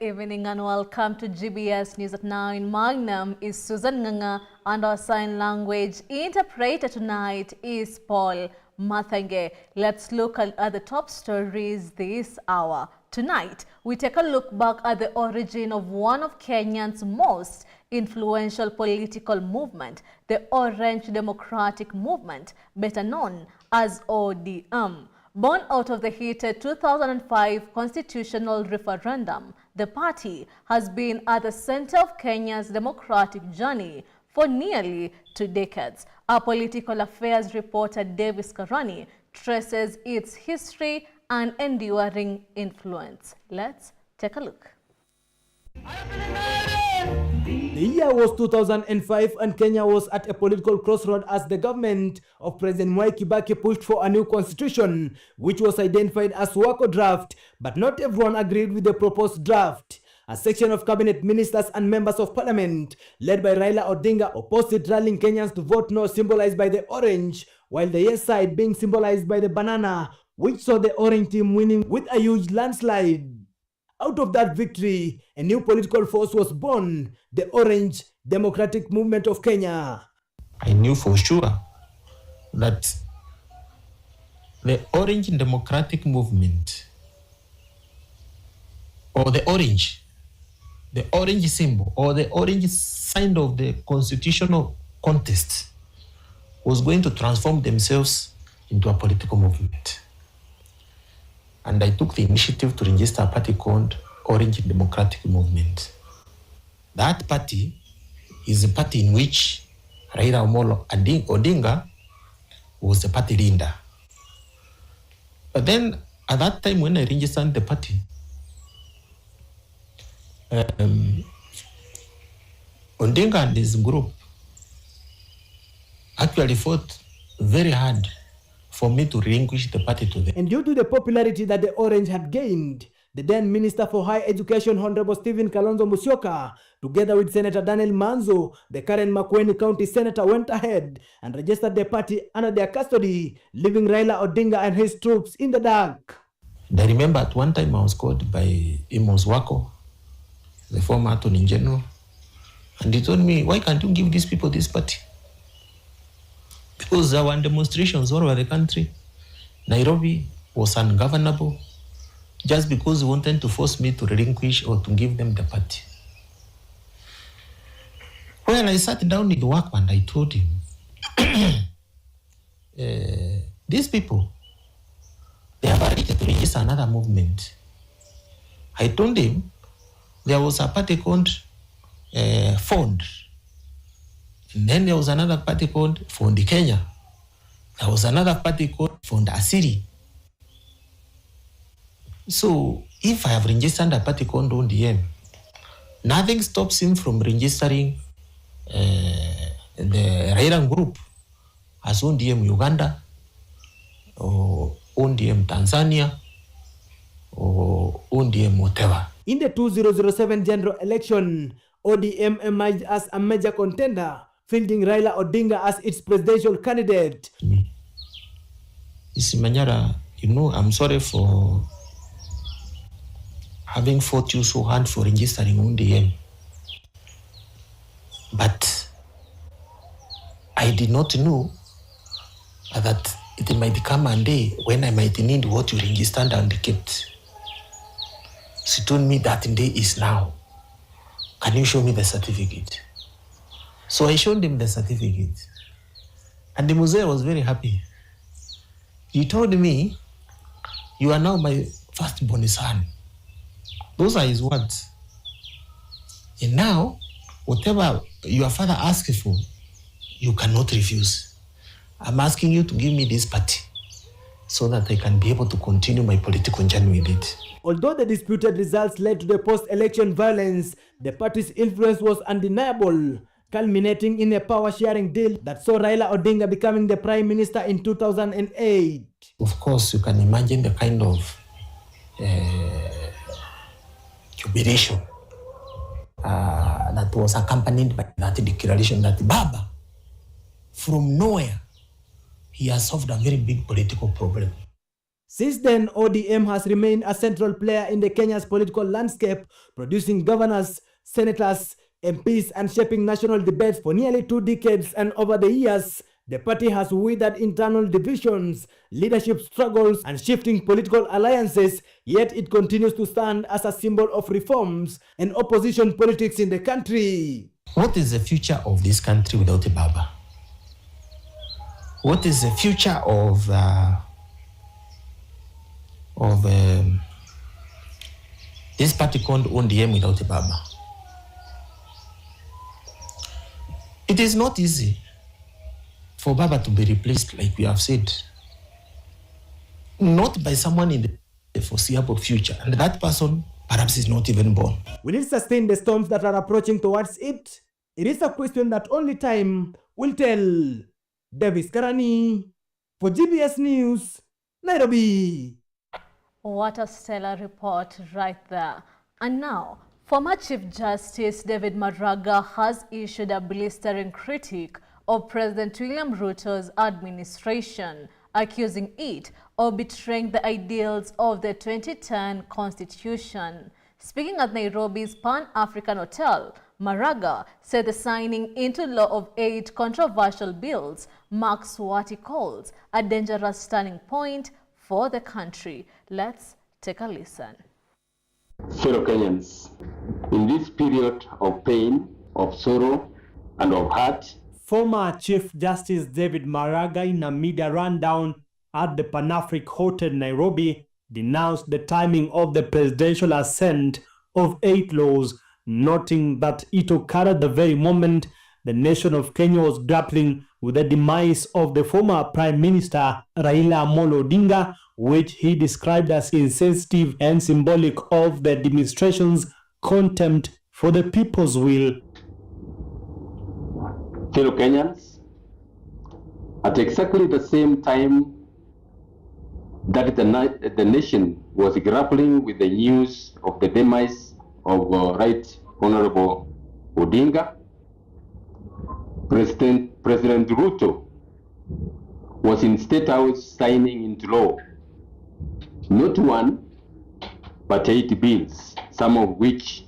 evening and welcome to GBS News at 9. My name is Susan Nganga and our sign language interpreter tonight is Paul Mathenge. Let's look at the top stories this hour. Tonight, we take a look back at the origin of one of Kenya's most influential political movement, the Orange Democratic Movement, better known as ODM. Born out of the heated 2005 constitutional referendum, the party has been at the center of Kenya's democratic journey for nearly 2 decades. Our political affairs reporter Davis Karani traces its history and enduring influence. Let's take a look. The year was 2005 and Kenya was at a political crossroad as the government of President Mwai Kibaki pushed for a new constitution, which was identified as Wako draft, but not everyone agreed with the proposed draft. A section of cabinet ministers and members of parliament, led by Raila Odinga, opposed it, rallying Kenyans to vote no, symbolized by the orange, while the yes side being symbolized by the banana, which saw the orange team winning with a huge landslide. Out of that victory, a new political force was born, the Orange Democratic Movement of Kenya. I knew for sure that the Orange Democratic Movement, or the orange symbol, or the orange sign of the constitutional contest, was going to transform themselves into a political movement. And I took the initiative to register a party called Orange Democratic Movement. That party is a party in which Raila Amolo Odinga was the party leader. But then, at that time when I registered the party, Odinga and his group actually fought very hard for me to relinquish the party to them. And due to the popularity that the Orange had gained, the then Minister for Higher Education, Honorable Stephen Kalonzo Musyoka, together with Senator Daniel Manzo, the current Makueni County Senator, went ahead and registered the party under their custody, leaving Raila Odinga and his troops in the dark. And I remember at one time I was called by Amos Wako, the former Attorney General, and he told me, why can't you give these people this party? Because there were demonstrations all over the country. Nairobi was ungovernable just because he wanted to force me to relinquish or to give them the party. Well, I sat down with work and I told him, these people, they have already to register another movement. I told him there was a party called Fond. And then there was another party called Fond Kenya. There was another party called Fond Asiri. So if I have registered a party called ODM, nothing stops him from registering the Raila group as ODM Uganda, or ODM Tanzania, or ODM whatever. In the 2007 general election, ODM emerged as a major contender, fielding Raila Odinga as its presidential candidate. Isi Manyara, I'm sorry for having fought you so hard for registering ODM. But I did not know that it might come a day when I might need what you registered and kept. She told me that day is now. Can you show me the certificate? So I showed him the certificate. And the Muzee was very happy. He told me, you are now my firstborn son. Those are his words. And now, whatever your father asks for, you cannot refuse. I'm asking you to give me this party so that I can be able to continue my political journey with it. Although the disputed results led to the post-election violence, the party's influence was undeniable, culminating in a power-sharing deal that saw Raila Odinga becoming the Prime Minister in 2008. Of course, you can imagine the kind of jubilation that was accompanied by that declaration that Baba, from nowhere, he has solved a very big political problem. Since then, ODM has remained a central player in the Kenya's political landscape, producing governors, senators, MPs, and shaping national debates for nearly 2 decades. And over the years, the party has withered internal divisions, leadership struggles, and shifting political alliances, yet it continues to stand as a symbol of reforms and opposition politics in the country. What is the future of this country without a Baba? What is the future of this party called ODM without a Baba? It is not easy for Baba to be replaced, like we have said, not by someone in the foreseeable future, and that person perhaps is not even born. Will it sustain the storms that are approaching towards it? It is a question that only time will tell. Davis Karani for GBS News, Nairobi. What a stellar report right there. And now, former Chief Justice David Maraga has issued a blistering critique of President William Ruto's administration, accusing it of betraying the ideals of the 2010 Constitution. Speaking at Nairobi's Pan-African Hotel, Maraga said the signing into law of 8 controversial bills marks what he calls a dangerous turning point for the country. Let's take a listen. Fellow Kenyans, in this period of pain, of sorrow, and of hurt, Former Chief Justice David Maraga, in a media rundown at the Pan-African Hotel, Nairobi, denounced the timing of the presidential assent of 8 laws, noting that it occurred at the very moment the nation of Kenya was grappling with the demise of the former Prime Minister Raila Amolo Odinga, which he described as insensitive and symbolic of the administration's contempt for the people's will. fellow Kenyans, at exactly the same time that the nation was grappling with the news of the demise of Right Honorable Odinga, President Ruto was in State House signing into law not 1 but 8 bills, some of which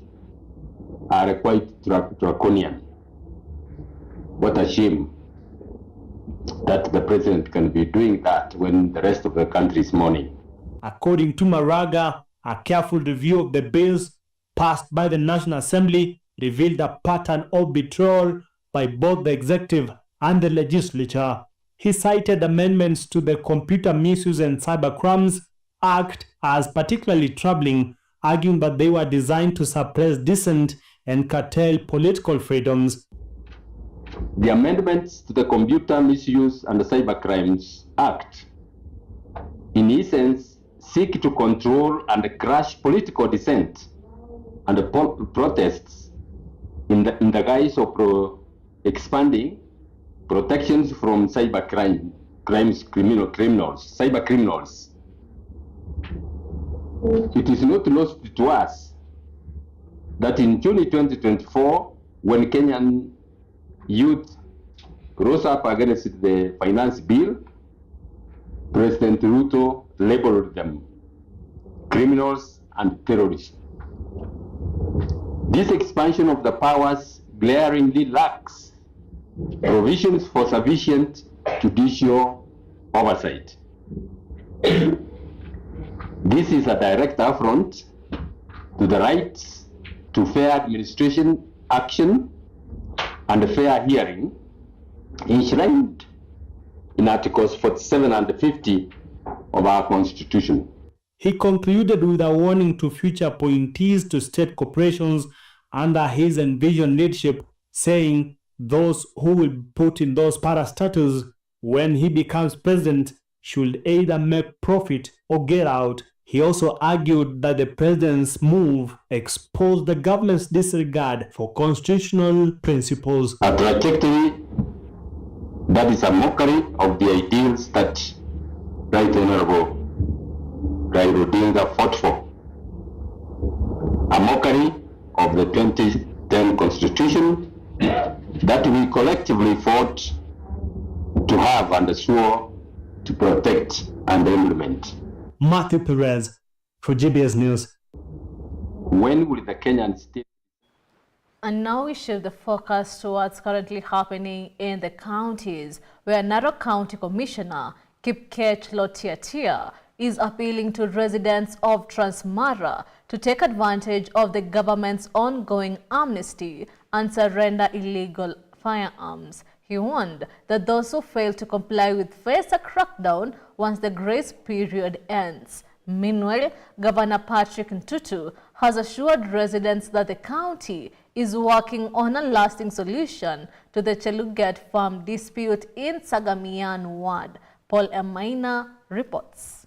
are quite draconian. What a shame that the president can be doing that when the rest of the country is mourning. According to Maraga, a careful review of the bills passed by the National Assembly revealed a pattern of betrayal by both the executive and the legislature. He cited amendments to the Computer Misuse and Cybercrimes Act as particularly troubling, arguing that they were designed to suppress dissent and curtail political freedoms. The amendments to the Computer Misuse and Cybercrimes Act, in essence, seek to control and crush political dissent and protests in the guise of expanding protections from cyber criminals. It is not lost to us that in June 2024, when Kenyan youth rose up against the finance bill, President Ruto labeled them criminals and terrorists. This expansion of the powers glaringly lacks provisions for sufficient judicial oversight. This is a direct affront to the rights to fair administration action and fair hearing enshrined in Articles 47 and 50 of our Constitution. He concluded with a warning to future appointees to state corporations under his envisioned leadership, saying those who will put in those parastatals when he becomes president should either make profit or get out. He also argued that the president's move exposed the government's disregard for constitutional principles. A trajectory that is a mockery of the ideals that Right Honorable Raila Odinga fought for. A mockery of the 2010 Constitution that we collectively fought to have and swore to protect and implement. Matthew Perez for GBS News. When will the Kenyan state... And now we shift the focus to what's currently happening in the counties, where Narok County Commissioner Kipkech Lotiatia is appealing to residents of Transmara to take advantage of the government's ongoing amnesty and surrender illegal firearms. He warned that those who fail to comply will face a crackdown once the grace period ends. Meanwhile, Governor Patrick Ntutu has assured residents that the county is working on a lasting solution to the Cheluget farm dispute in Sagamian ward. Paul M. Maina reports.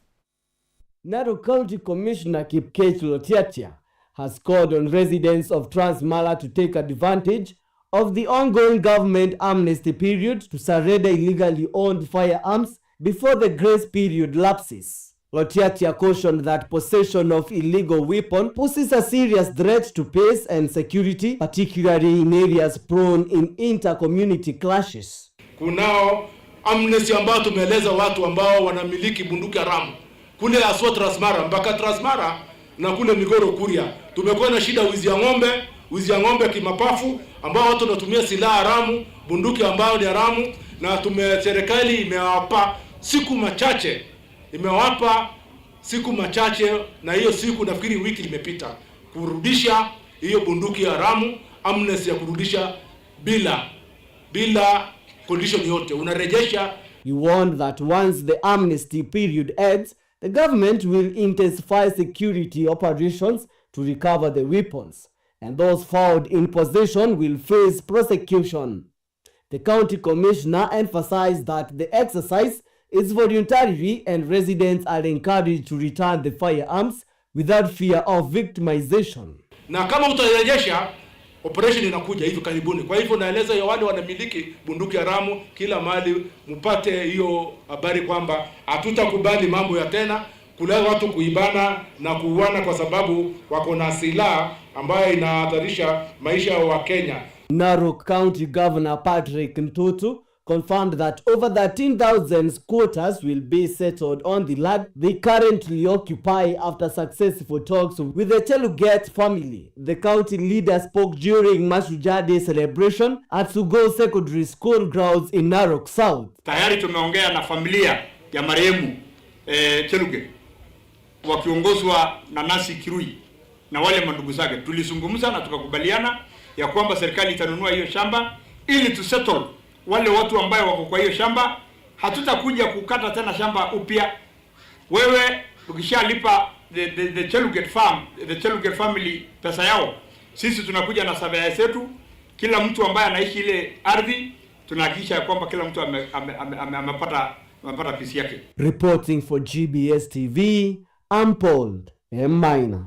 Narok County Commissioner Kipkech Lotiatia has called on residents of Transmara to take advantage of the ongoing government amnesty period to surrender illegally owned firearms before the grace period lapses. Lotiatia cautioned that possession of illegal weapon poses a serious threat to peace and security, particularly in areas prone in inter-community clashes. Kunao amnesty ambao tumeeleza watu ambao wanamiliki bunduki haramu kule aswa Transmara mpaka Transmara na kule Migoro Kuria. Tumekuwa na shida wizi ya ng'ombe kimapafu ambao watu wanatumia silaha haramu, bunduki ambao ni haramu, na serikali imewapa siku machache na hiyo siku nafikiri wiki limepita kurudisha hiyo bunduki haramu, amnesty ya kurudisha bila condition yote unarejesha. He warned that once the amnesty period ends, the government will intensify security operations to recover the weapons, and those found in possession will face prosecution. The county commissioner emphasized that the exercise is voluntary and residents are encouraged to return the firearms without fear of victimization. Na kama utarejesha, operation inakuja hivi karibuni. Kwa hivyo naeleza ya wale wanamiliki bunduki haramu kila mahali mpate hiyo habari kwamba hatutakubali mambo ya tena kula watu kuibana na kuuana kwa sababu wako na silaha ambayo inahatarisha maisha wa Kenya. Narok County Governor Patrick Ntutu confirmed that over 13,000 squatters will be settled on the land they currently occupy after successful talks with the Cheluget family. The county leader spoke during Mashujaa Day celebration at Sugo Secondary School grounds in Narok South. Tayari tumeongea na familia ya marehemu Cheluget wakiongozwa na Nasi Kirui na wale mandugu zake. Tulizungumza na tukakubaliana ya kwamba serikali itanunua hiyo shamba ili tu settle wale watu ambao wako kwa hiyo shamba. Hatutakuja kukata tena shamba upya. Wewe ukishalipa the Cheluget farm, the Cheluget family pesa yao, sisi tunakuja na survey zetu. Kila mtu ambaye anaishi ile ardhi tunahakikisha kwamba kila mtu amepata pisi yake. Reporting for GBS TV, I'm Paul M. Maina.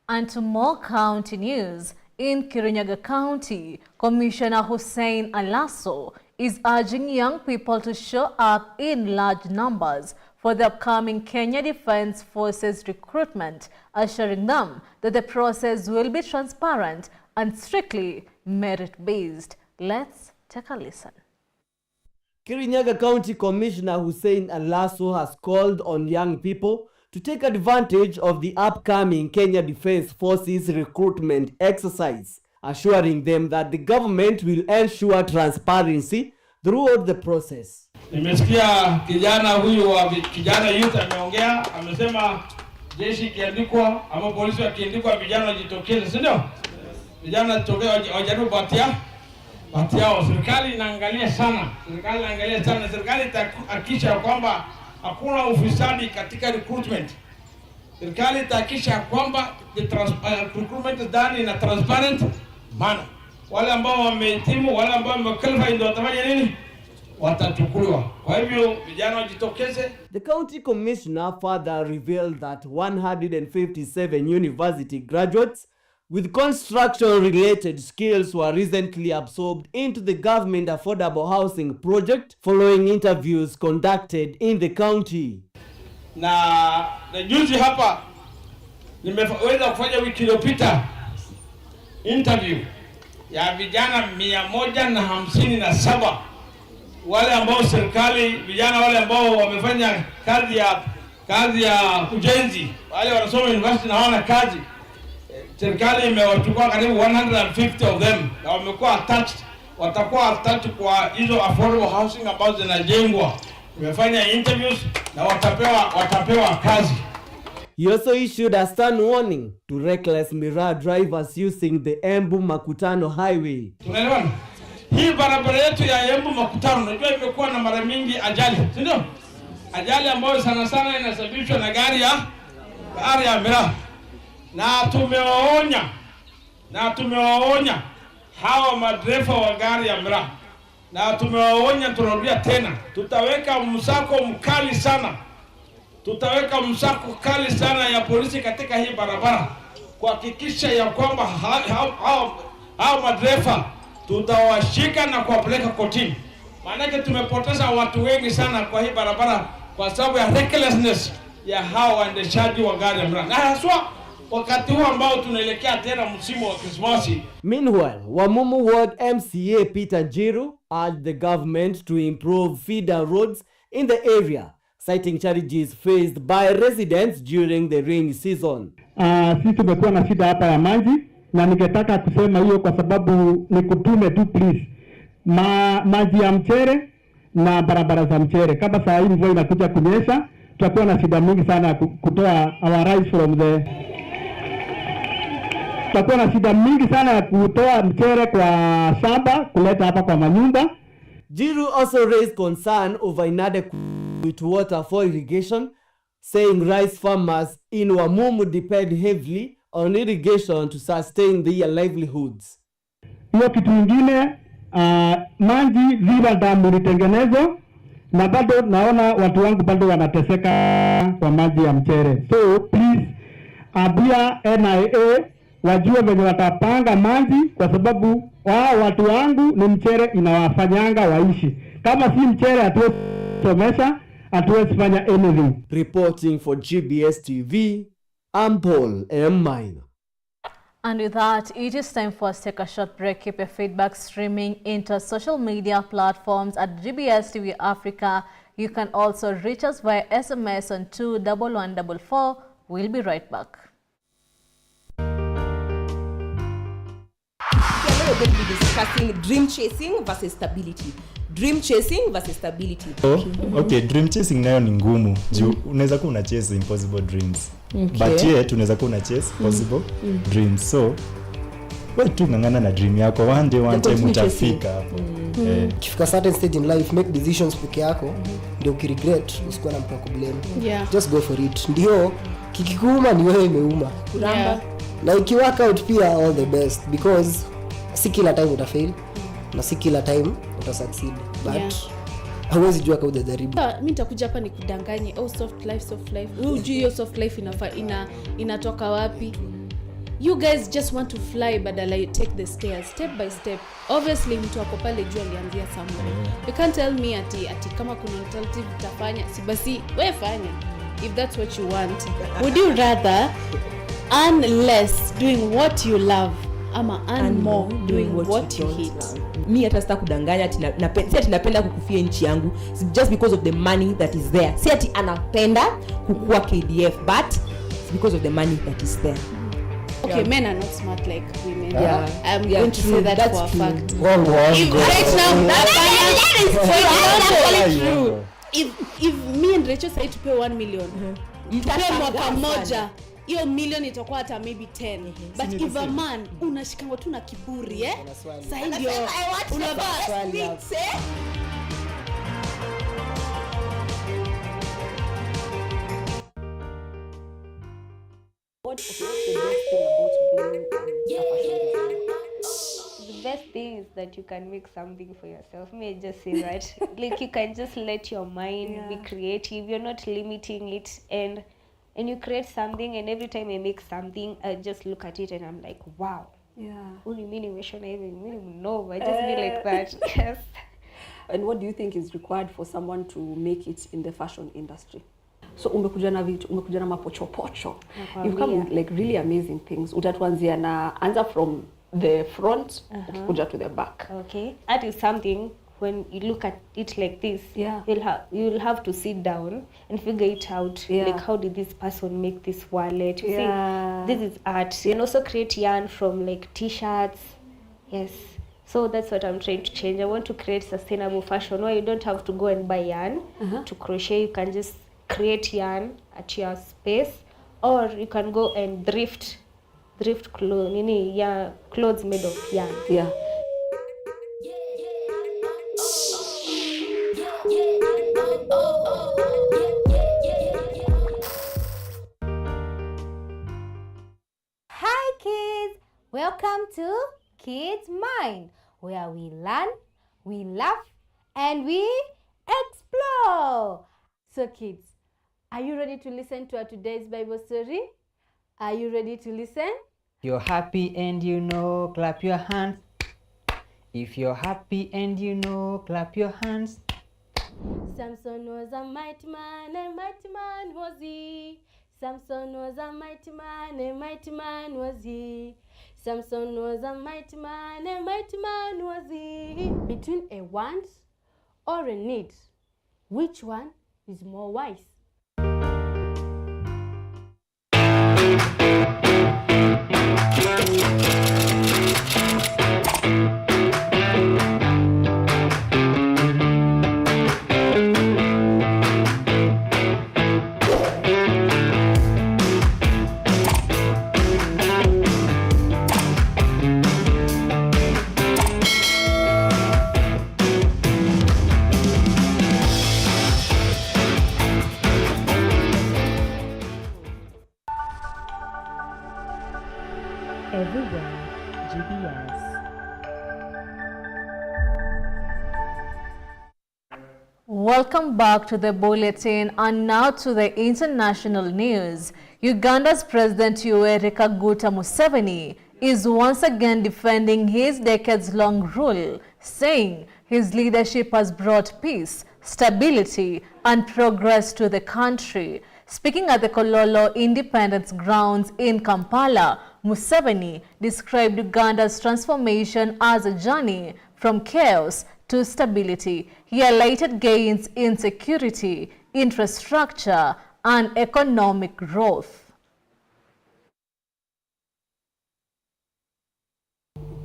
And to more county news, in Kirinyaga County, Commissioner Hussein Alaso is urging young people to show up in large numbers for the upcoming Kenya Defence Forces recruitment, assuring them that the process will be transparent and strictly merit-based. Let's take a listen. Kirinyaga County Commissioner Hussein Alaso has called on young people to take advantage of the upcoming Kenya Defence Forces recruitment exercise, assuring them that the government will ensure transparency throughout the process. Nimesikia kijana youth ameongea, amesema jeshi kiandikwa ama polisi wakiandikwa vijana wajitokeze, si ndio? Vijana wajitokeze wajaribu bahati yao. Serikali inaangalia sana. Serikali itahakikisha kwamba hakuna ufisadi katika recruitment. Serikali itahakikisha kwamba recruitment is done in a transparent manner. Wale ambao wamehitimu, wale ambao wamequalify ndio watafanya nini? Watachukuliwa. Kwa hivyo vijana wajitokeze. The county commissioner further revealed that 157 university graduates with construction-related skills were recently absorbed into the government affordable housing project following interviews conducted in the county. Na juzi hapa nimeweza kufanya wiki iliyopita interview ya vijana 157 wale ambao serikali, vijana wale ambao wamefanya kazi ya kazi ya ujenzi, wale wanasoma university na hawana kazi. Serikali imewachukua karibu 150 of them na wamekuwa attached, watakuwa attached kwa hizo affordable housing ambazo zinajengwa. Tumefanya interviews na watapewa kazi. He also issued a stern warning to reckless miraa drivers using the Embu Makutano highway. Tunaelewana? Hii barabara yetu ya Embu Makutano unajua imekuwa na mara mingi ajali, si ndio? Ajali ambayo sana sana inasababishwa na gari ya miraa. Na tumewaonya hawa madereva wa gari ya miraa. Na tumewaonya, tunarudia tena, tutaweka msako mkali sana ya polisi katika hii barabara kuhakikisha ya kwamba hao madereva tutawashika na kuwapeleka kotini. Maana tumepoteza watu wengi sana kwa hii barabara kwa sababu ya recklessness ya hao waendeshaji wa gari ya miraa. Na haswa wakati huu ambao tunaelekea tena msimu wa Krismasi. Meanwhile, Wamumu Ward MCA Peter Njiru urged the government to improve feeder roads in the area, citing challenges faced by residents during the rainy season. Sisi tumekuwa na shida hapa ya maji na ningetaka kusema hiyo kwa sababu nikutume tu please. Maji ya mchere na barabara za mchere. Kama saa hii mvua inakuja kunyesha, tutakuwa na shida mingi sana kutoa our rice from the tutakuwa na shida mingi sana ya kutoa mchere kwa shamba kuleta hapa kwa manyumba. Njiru also raised concern over inadequate water for irrigation, saying rice farmers in Wamumu depend heavily on irrigation to sustain their livelihoods. Hiyo kitu kingine, maji zile damu litengenezwa na bado naona watu wangu bado wanateseka kwa maji ya mchere. So please, abia NIA wajue venye watapanga maji kwa sababu watu wangu ni mchere inawafanyanga waishi. Kama si mchere hatuwezi somesha, hatuwezi fanya anything. Reporting for GBS TV, I'm Paul M. Minor. And with that, it is time for us to take a short break. Keep your feedback streaming into social media platforms at GBS TV Africa. You can also reach us via SMS on 21144. We'll be right back. We're going to be discussing dream chasing versus stability. Dream chasing versus stability. Okay, dream chasing nayo ni ngumu. Unaweza kuwa una chase impossible dreams. But yet unaweza kuwa una chase possible dreams. So wewe tu ngangana na dream yako, one day utafika hapo. Kifika certain stage in life, make decisions peke yako, ndio ukiregret usikuwa na mtu kublame. Just go for it. Ndio kikikuuma ni wewe imeuma. Na ikiwork out pia all the best, because si kila time uta-fail na si kila time uta-succeed, but hauwezi jua kama hujajaribu. Mimi nitakuja hapa nikudanganye, soft life. Wewe unajua hiyo soft life inatoka wapi? You guys just want to fly badala you take the stairs step by step. Obviously mtu wako pale juu alianzia somewhere. You can't tell me ati kama kuna alternative utafanya, si basi wewe fanya if that's what you want. Would you rather earn less doing what you love ama earn more doing what you hate? Mimi hata sita kudanganya ati napenda kukufia nchi yangu just because of the money that is there. Si ati anapenda kukua KDF, but it's because of the money that is there. Okay, men are not smart like women. I'm going to say that for a fact. Right now, that is true. If me and Rachel say to pay 1 million, mtape mwaka moja, hiyo million itakuwa hata maybe 10. But if a man unashikanga tu na kiburi, sasa ndio unavaa What's the best thing about being the best thing is that you can make something for yourself. May I just say that? Like, you can just let your mind be creative. You're not limiting it, and you create something, and every time I make something, I just look at it and I'm like, wow. Only meaning we should even know. I just be like that. Yes. And what do you think is required for someone to make it in the fashion industry? So umekuja na mapochopocho. You've come with like really amazing things. Utatuanzia na anza from the front ukikuja to the back. Okay. That is something when you look at it like this, Yeah. you'll have to sit down and figure it out. Yeah. Like, how did this person make this wallet? You Yeah. see, this is art. You can also create yarn from like t-shirts. Yes. So that's what I'm trying to change. I want to create sustainable fashion where you don't have to go and buy yarn to crochet. You can just create yarn at your space, or you can go and thrift clothes made of yarn. Yeah. Hi kids, welcome to Kids Mind, where we learn, we laugh, and we explore. So kids, are you ready to listen to our today's Bible story? Are you ready to listen? You're happy and you know, clap your hands. If you're happy and you know, clap your hands. Samson was a mighty man, a mighty man was he. Samson was a mighty man, a mighty man was he. Samson was a mighty man, a mighty man was he. Between a want or a need, which one is more wise? Everywhere, GBS. Welcome back to the bulletin, and now to the international news. Uganda's President Yoweri Kaguta Museveni is once again defending his decades-long rule, saying his leadership has brought peace, stability, and progress to the country. Speaking at the Kololo Independence Grounds in Kampala, Museveni described Uganda's transformation as a journey from chaos to stability. He highlighted gains in security, infrastructure, and economic growth.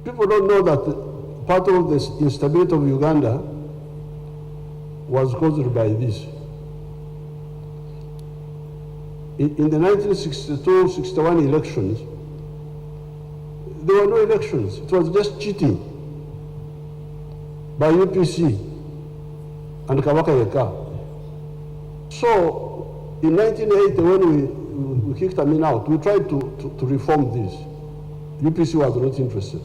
People don't know that part of the instability of Uganda was caused by this. In the 1962-61 elections, there were no elections. It was just cheating by UPC and Kabaka Yeka. So in 1980, when we kicked Amin out, we tried to reform this. UPC was not interested.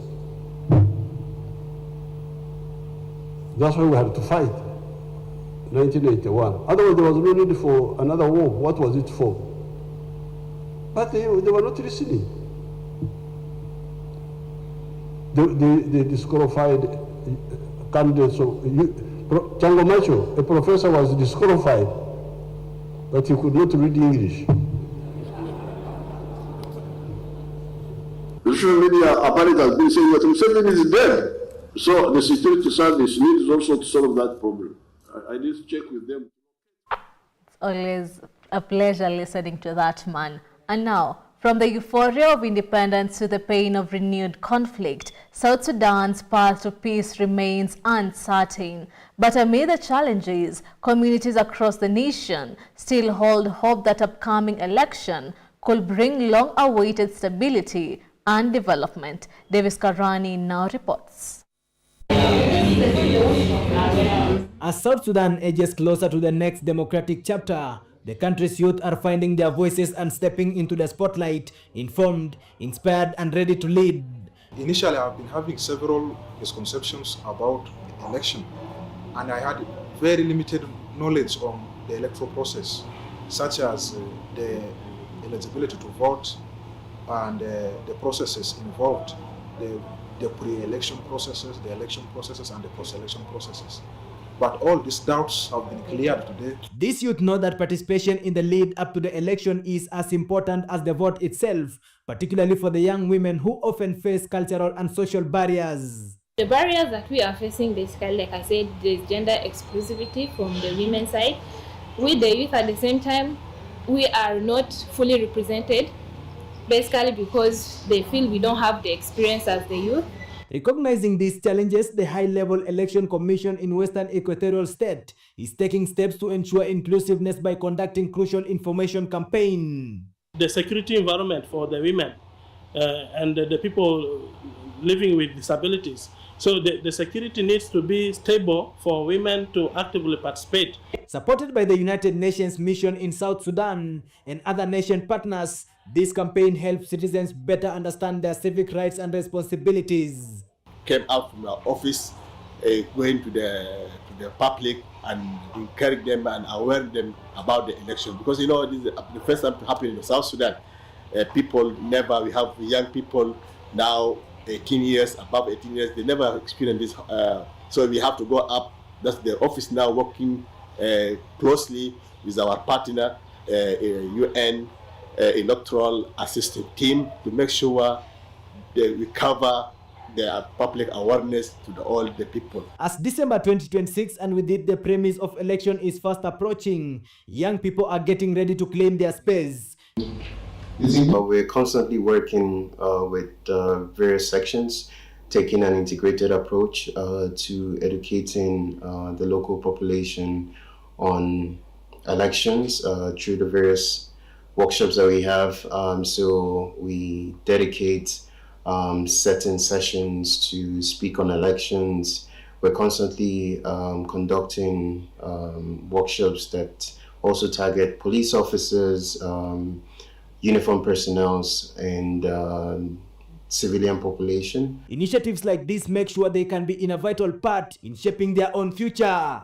That's why we had to fight 1981. Otherwise, there was no need for another war. What was it for? But they were not listening. They disqualified candidates. So Chango Macho, a professor, was disqualified, but he could not read English. The social media apparatus has been saying that Museveni is dead. So the security service needs also to solve that problem. I need to check with them. It's always a pleasure listening to that man. And now, from the euphoria of independence to the pain of renewed conflict, South Sudan's path to peace remains uncertain. But amid the challenges, communities across the nation still hold hope that upcoming election could bring long-awaited stability and development. Davis Karani now reports. As South Sudan edges closer to the next democratic chapter, the country's youth are finding their voices and stepping into the spotlight, informed, inspired, and ready to lead. Initially, I've been having several misconceptions about the election, and I had very limited knowledge on the electoral process, such as the eligibility to vote and the processes involved, the pre-election processes, the election processes, and the post-election processes. But all these doubts have been cleared today. These youth know that participation in the lead up to the election is as important as the vote itself, particularly for the young women who often face cultural and social barriers. The barriers that we are facing, basically, like I said, there's gender exclusivity from the women's side. With the youth at the same time, we are not fully represented, basically because they feel we don't have the experience as the youth. Recognizing these challenges, the High-Level Election Commission in Western Equatorial State is taking steps to ensure inclusiveness by conducting crucial information campaign. The security environment for the women and the people living with disabilities. So the security needs to be stable for women to actively participate. Supported by the United Nations mission in South Sudan and other nation partners, this campaign helps citizens better understand their civic rights and responsibilities. Came out from our office, going to the public and encourage them and aware them about the election, because you know this is the first time to happen in South Sudan. We have young people now 18 years, above 18 years, they never experienced this. So we have to go up. That's the office now working closely with our partner, UN Electoral Assistance Team, to make sure that we cover the public awareness to all the people. As December 2026 and with it the premise of election is fast approaching, young people are getting ready to claim their space. We're constantly working with various sections, taking an integrated approach to educating the local population on elections through the various workshops that we have. So we dedicate certain sessions to speak on elections. We're constantly conducting workshops that also target police officers, uniformed personnel, and civilian population. Initiatives like this make sure they can be in a vital part in shaping their own future.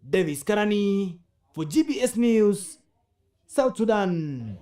Davis Karani for GBS News, South Sudan.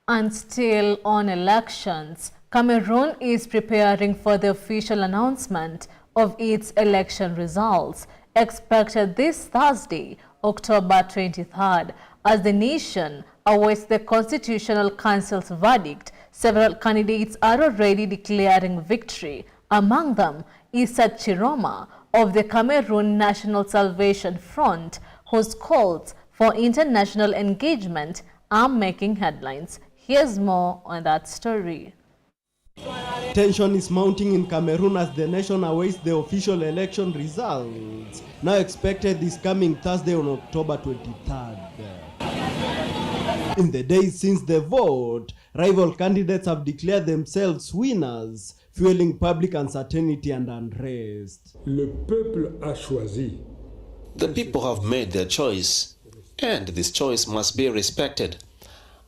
And still on elections, Cameroon is preparing for the official announcement of its election results, expected this Thursday, October 23rd. As the nation awaits the Constitutional Council's verdict, several candidates are already declaring victory. Among them is Chiroma of the Cameroon National Salvation Front, whose calls for international engagement are making headlines. Here's more on that story. Tension is mounting in Cameroon as the nation awaits the official election results, now expected this coming Thursday on October 23rd. In the days since the vote, rival candidates have declared themselves winners, fueling public uncertainty and unrest. Le peuple a choisi. The people have made their choice, and this choice must be respected.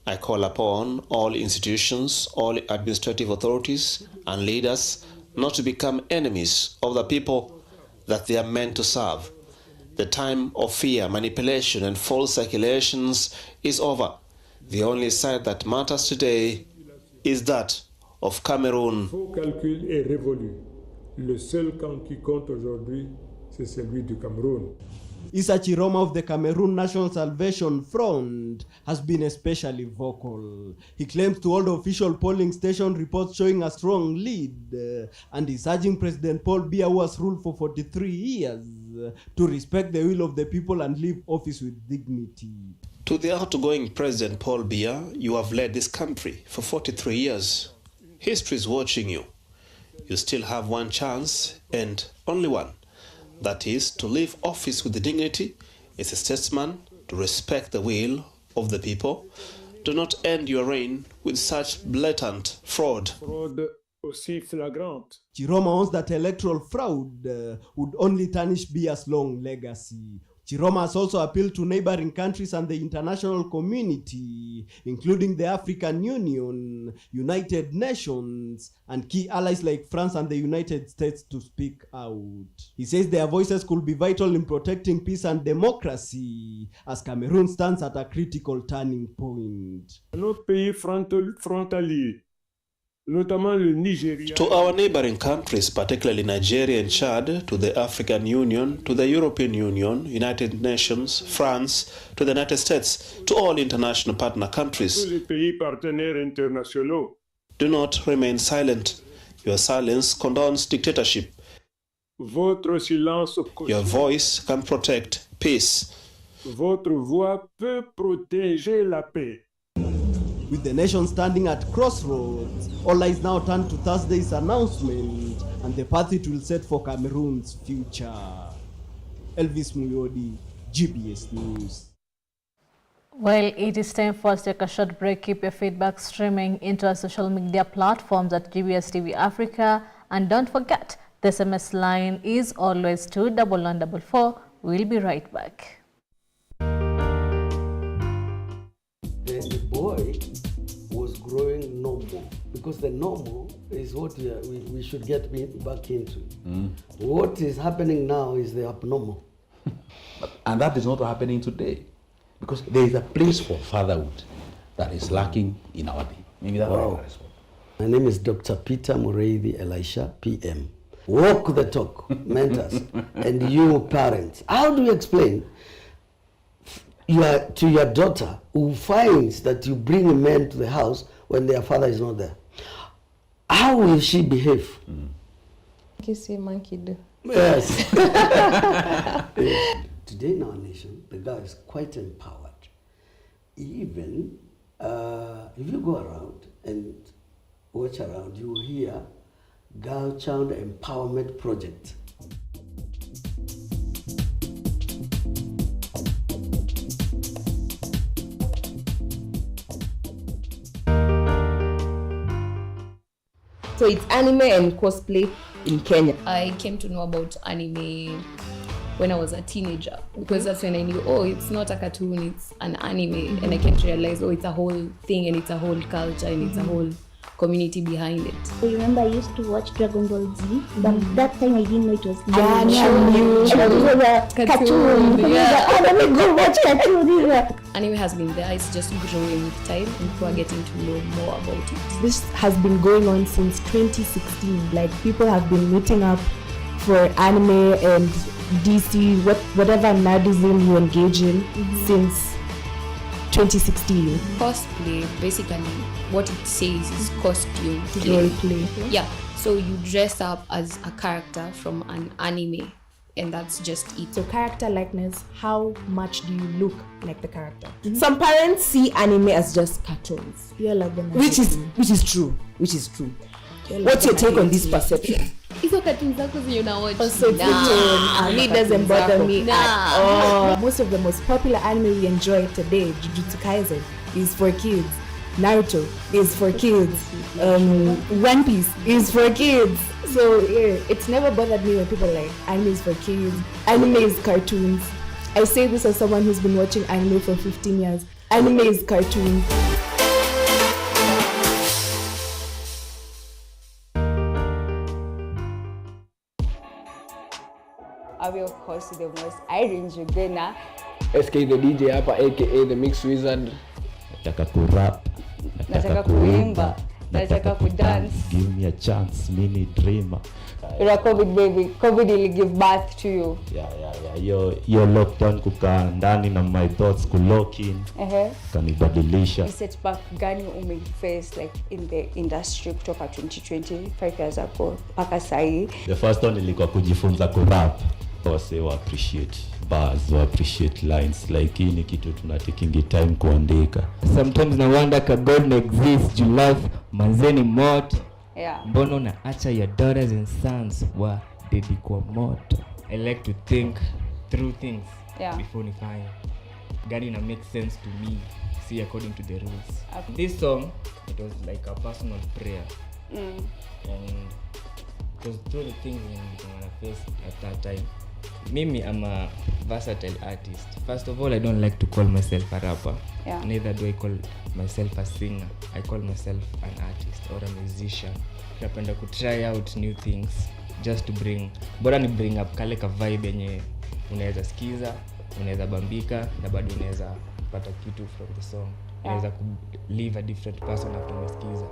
I call upon all institutions, all administrative authorities and leaders not to become enemies of the people that they are meant to serve. The time of fear, manipulation and false circulations is over. The only side that matters today is that of Cameroon. Faux calcul est révolu. Le seul camp qui compte aujourd'hui, c'est celui du Cameroun. Issa Chiroma of the Cameroon National Salvation Front has been especially vocal. He claims to hold official polling station reports showing a strong lead and is urging President Paul Biya, who has ruled for 43 years, to respect the will of the people and leave office with dignity. To the outgoing President Paul Biya, you have led this country for 43 years. History is watching you. You still have one chance and only one. That is to leave office with dignity as a statesman, to respect the will of the people. Do not end your reign with such blatant fraud. Fraude aussi flagrante. Chiroma owns that electoral fraud would only tarnish Biya's long legacy. Chiroma has also appealed to neighboring countries and the international community, including the African Union, United Nations, and key allies like France and the United States to speak out. He says their voices could be vital in protecting peace and democracy, as Cameroon stands at a critical turning point. Nos pays frontaliers, notamment le Nigeria. To our neighboring countries, particularly Nigeria and Chad, to the African Union, to the European Union, United Nations, France, to the United States, to all international partner countries. Tous les pays partenaires internationaux. Do not remain silent. Your silence condones dictatorship. Votre silence Your voice can protect peace. Votre voix peut protéger la paix. With the nation standing at crossroads, all eyes now turn to Thursday's announcement and the path it will set for Cameroon's future. Elvis Muyodi, GBS News. Well, it is time for us to take a short break. Keep your feedback streaming into our social media platforms at GBS TV Africa. And don't forget, the SMS line is always 21144. We'll be right back. The boy was growing normal, because the normal is what we should get back into. What is happening now is the abnormal. And that is not happening today, because there is a place for fatherhood that is lacking in our day. Maybe that's Wow. My name is Dr. Peter Mureithi Elisha, PM. Walk the talk, mentors, and you parents. How do you explain to your daughter who finds that you bring a man to the house when their father is not there? How will she behave? Kissy monkey do. Yes. Today in our nation, the girl is quite empowered. Even if you go around and watch around, you will hear Girl Child Empowerment Project. So it's anime and cosplay in Kenya. I came to know about anime when I was a teenager, because that's when I knew, oh, it's not a cartoon, it's an anime. And I came to realize, oh, it's a whole thing and it's a whole culture and it's a whole community behind it. I remember I used to watch Dragon Ball Z, but that time I didn't know it was Yeah, cartoon. Yeah. Oh, let me go watch cartoon. Anime has been there, it's just growing with time and people are getting to know more about it. This has been going on since 2016. Like, people have been meeting up for anime and DC, whatever nerdism you engage in since 2016. Cosplay, basically, what it says is costume Role play. Yeah, so you dress up as a character from an anime, and that's just it. So character likeness, how much do you look like the character? Some parents see anime as just cartoons. You're like which is true. What's your take on this perception? Hizo cartoons zako zenye unawatch. Also, it doesn't bother me at all. Most of the most popular anime we enjoy today, Jujutsu Kaisen, is for kids. Naruto is for kids. One Piece is for kids. So yeah, it's never bothered me when people are like, anime is for kids, anime is cartoons. I say this as someone who's been watching anime for 15 years. Anime is cartoons. I will host the most Irene Jugena. SK the DJ hapa aka the Mix Wizard. Nataka kurap, Nataka kuimba, nataka kudance. Give me a chance, mini dreamer. You're a COVID baby. COVID will give birth to you. Yo lockdown kukaa ndani na my thoughts kulock in. Kanibadilisha. Ni setback gani umeface like in the industry kutoka 2020, 5 years ago mpaka sahi? The first one ilikuwa kujifunza kurap. Wase wa appreciate bars, wa appreciate lines. Like hii ni kitu tunatakingi time kuandika. Sometimes na wonder ka God na exist, you life manzeni moto. Yeah. Mbono na acha your daughters and sons wa dedi kwa moto. I like to think through things before nifanye. Gani na make sense to me, see according to the rules. This song, it was like a personal prayer. And it was two the things I faced at that time. Mimi, I'm a versatile artist. First of all, I don't like to call myself a rapper. Neither do I call myself a singer. I call myself an artist or a musician. Napenda ku try out new things just to bring up kale ka vibe yenye unaweza sikiza, unaweza bambika na bado unaweza pata kitu from the song. Unaweza ku live a different person after umesikiza.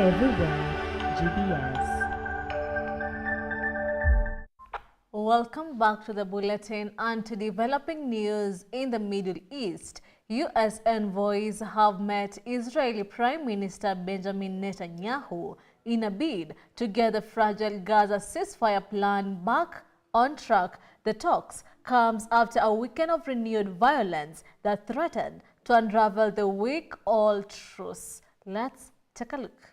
Everywhere, GBS. Welcome back to the bulletin and to developing news in the Middle East. U.S. envoys have met Israeli Prime Minister Benjamin Netanyahu in a bid to get the fragile Gaza ceasefire plan back on track. The talks comes after a weekend of renewed violence that threatened to unravel the week-old truce. Let's take a look.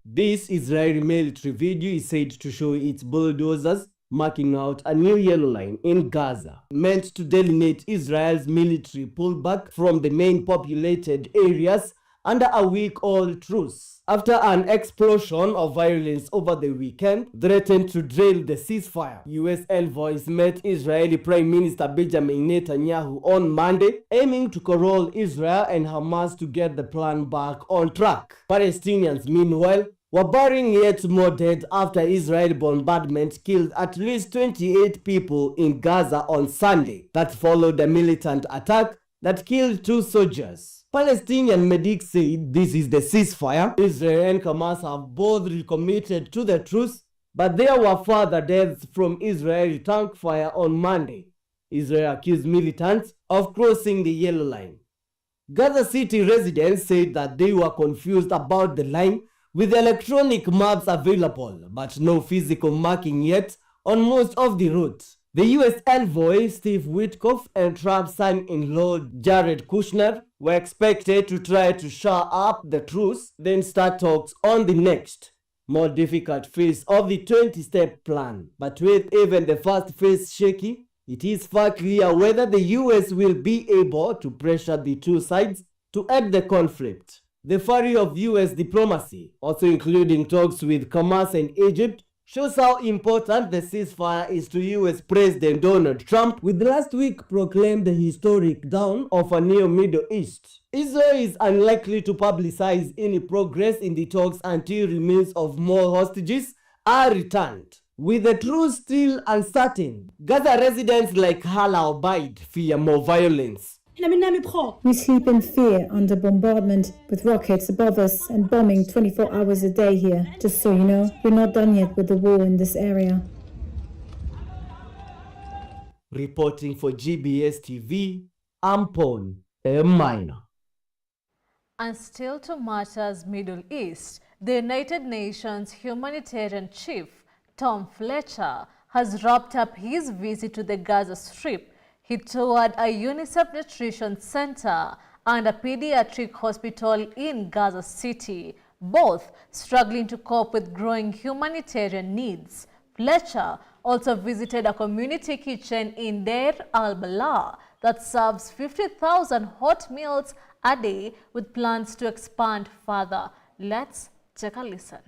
This Israeli military video is said to show its bulldozers marking out a new yellow line in Gaza, meant to delineate Israel's military pullback from the main populated areas under a week-old truce, after an explosion of violence over the weekend threatened to derail the ceasefire. U.S. envoys met Israeli Prime Minister Benjamin Netanyahu on Monday, aiming to corral Israel and Hamas to get the plan back on track. Palestinians, meanwhile, were burying yet more dead after Israeli bombardment killed at least 28 people in Gaza on Sunday. That followed a militant attack that killed 2 soldiers. Palestinian medics said this is the ceasefire. Israel and Hamas have both recommitted to the truce, but there were further deaths from Israeli tank fire on Monday. Israel accused militants of crossing the yellow line. Gaza City residents said that they were confused about the line, with electronic maps available, but no physical marking yet on most of the route. The U.S. envoy Steve Witkoff and Trump's son-in-law Jared Kushner were expected to try to shore up the truce, then start talks on the next, more difficult phase of the 20-step plan. But with even the first phase shaky, it is far clear whether the U.S. will be able to pressure the two sides to end the conflict. The flurry of U.S. diplomacy, also including talks with Hamas and Egypt, shows how important the ceasefire is to U.S. President Donald Trump, with last week proclaimed the historic dawn of a new Middle East. Israel is unlikely to publicize any progress in the talks until remains of more hostages are returned. With the truce still uncertain, Gaza residents like Hala Obaid fear more violence. We sleep in fear under bombardment with rockets above us and bombing 24 hours a day here. Just so you know, we're not done yet with the war in this area. Reporting for GBS TV, I'm Paul Minor. And still to matters Middle East, the United Nations humanitarian chief, Tom Fletcher, has wrapped up his visit to the Gaza Strip. He toured a UNICEF nutrition center and a pediatric hospital in Gaza City, both struggling to cope with growing humanitarian needs. Fletcher also visited a community kitchen in Deir al-Balah that serves 50,000 hot meals a day with plans to expand further. Let's take a listen.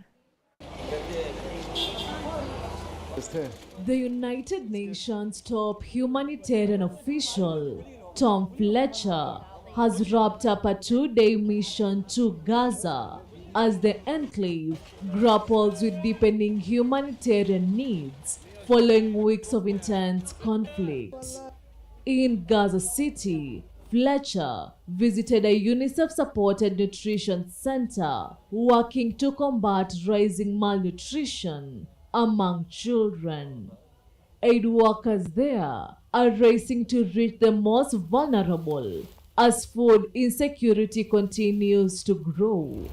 The United Nations top humanitarian official, Tom Fletcher, has wrapped up a 2-day mission to Gaza as the enclave grapples with deepening humanitarian needs following weeks of intense conflict. In Gaza City, Fletcher visited a UNICEF-supported nutrition center working to combat rising malnutrition among children. Aid workers there are racing to reach the most vulnerable as food insecurity continues to grow.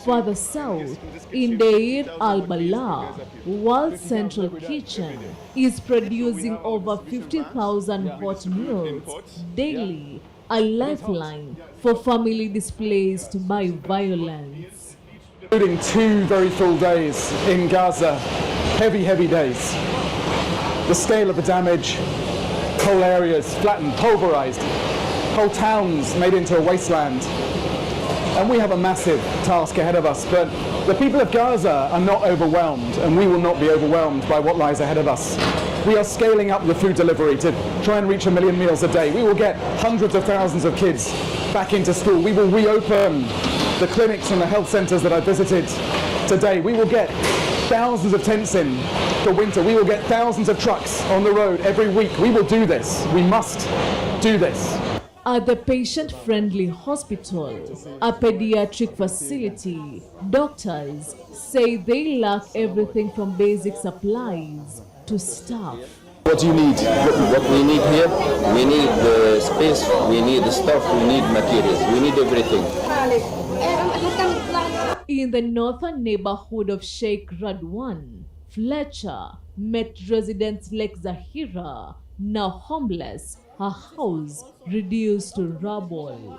Further south, in Deir al-Balah, World Central Kitchen is producing over 50,000 hot meals daily, a lifeline for family displaced by violence. Including 2 very full days in Gaza, heavy days. The scale of the damage, whole areas flattened, pulverized, whole towns made into a wasteland. And we have a massive task ahead of us, but the people of Gaza are not overwhelmed, and we will not be overwhelmed by what lies ahead of us. We are scaling up the food delivery to try and reach 1 million meals a day. We will get hundreds of thousands of kids back into school. We will reopen the clinics and the health centers that I visited today. We will get thousands of tents in for winter. We will get thousands of trucks on the road every week. We will do this. We must do this. At the patient-friendly hospital, a pediatric facility, doctors say they lack everything from basic supplies to staff. What do you need? What we need here, we need the space, we need the stuff, we need materials, we need everything. In the northern neighborhood of Sheikh Radwan, Fletcher met residents like Zahira, now homeless, her house reduced to rubble.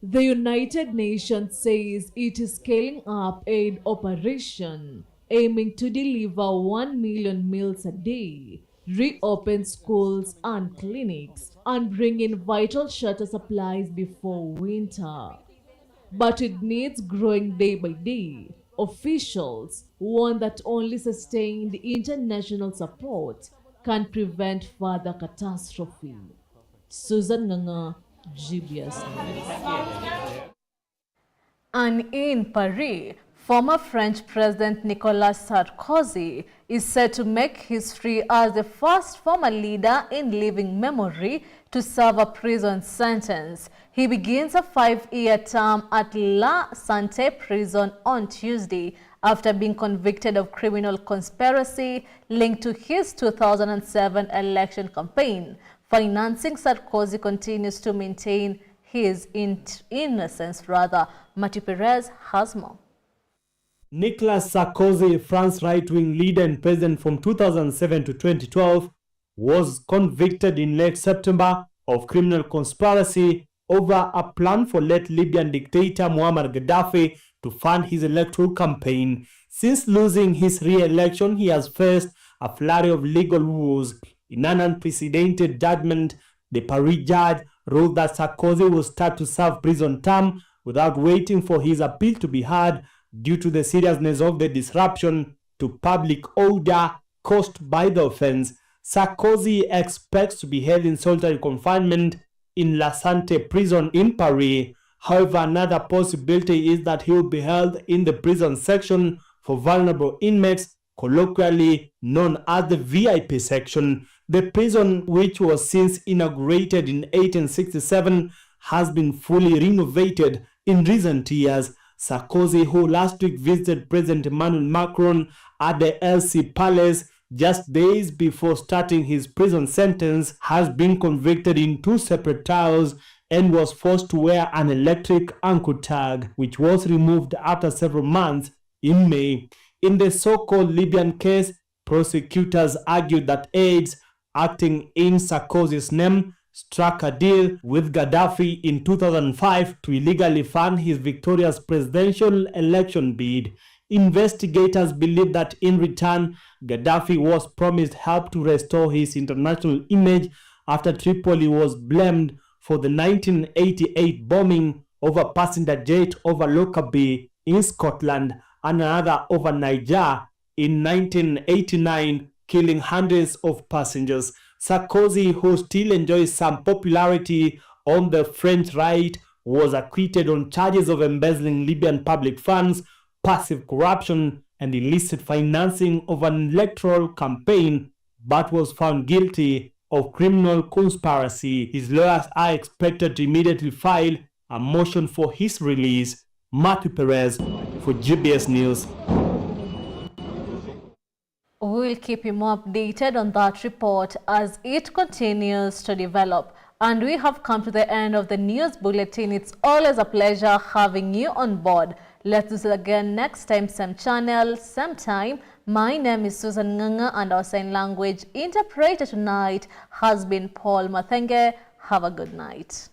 The United Nations says it is scaling up aid operation, aiming to deliver 1 million meals a day, reopen schools and clinics, and bring in vital shelter supplies before winter. But it needs growing day by day. Officials warn that only sustained international support can prevent further catastrophe. Susan Nganga, GBS News. And in Paris, former French President Nicolas Sarkozy is said to make history as the first former leader in living memory to serve a prison sentence. He begins a 5-year term at La Santé prison on Tuesday after being convicted of criminal conspiracy linked to his 2007 election campaign. Financing Sarkozy continues to maintain his innocence. Mati Perez has more. Nicolas Sarkozy, France's right-wing leader and president from 2007 to 2012, was convicted in late September of criminal conspiracy over a plan for late Libyan dictator Muammar Gaddafi to fund his electoral campaign. Since losing his re-election, he has faced a flurry of legal woes. In an unprecedented judgment, the Paris judge ruled that Sarkozy will start to serve prison term without waiting for his appeal to be heard due to the seriousness of the disruption to public order caused by the offense. Sarkozy expects to be held in solitary confinement in La Santé prison in Paris. However, another possibility is that he will be held in the prison section for vulnerable inmates, colloquially known as the VIP section. The prison, which was since inaugurated in 1867, has been fully renovated in recent years. Sarkozy, who last week visited President Emmanuel Macron at the Elysee Palace just days before starting his prison sentence, has been convicted in 2 separate trials and was forced to wear an electric ankle tag, which was removed after several months in May. In the so-called Libyan case, prosecutors argued that aides acting in Sarkozy's name struck a deal with Gaddafi in 2005 to illegally fund his victorious presidential election bid. Investigators believe that in return, Gaddafi was promised help to restore his international image after Tripoli was blamed for the 1988 bombing of a passenger jet over Lockerbie in Scotland and another over Niger in 1989, killing hundreds of passengers. Sarkozy, who still enjoys some popularity on the French right, was acquitted on charges of embezzling Libyan public funds, passive corruption, and illicit financing of an electoral campaign, but was found guilty of criminal conspiracy. His lawyers are expected to immediately file a motion for his release. Matthew Perez for GBS News. We'll keep you more updated on that report as it continues to develop. And we have come to the end of the news bulletin. It's always a pleasure having you on board. Let's do this again next time, same channel, same time. My name is Susan Nganga and our sign language interpreter tonight has been Paul Mathenge. Have a good night.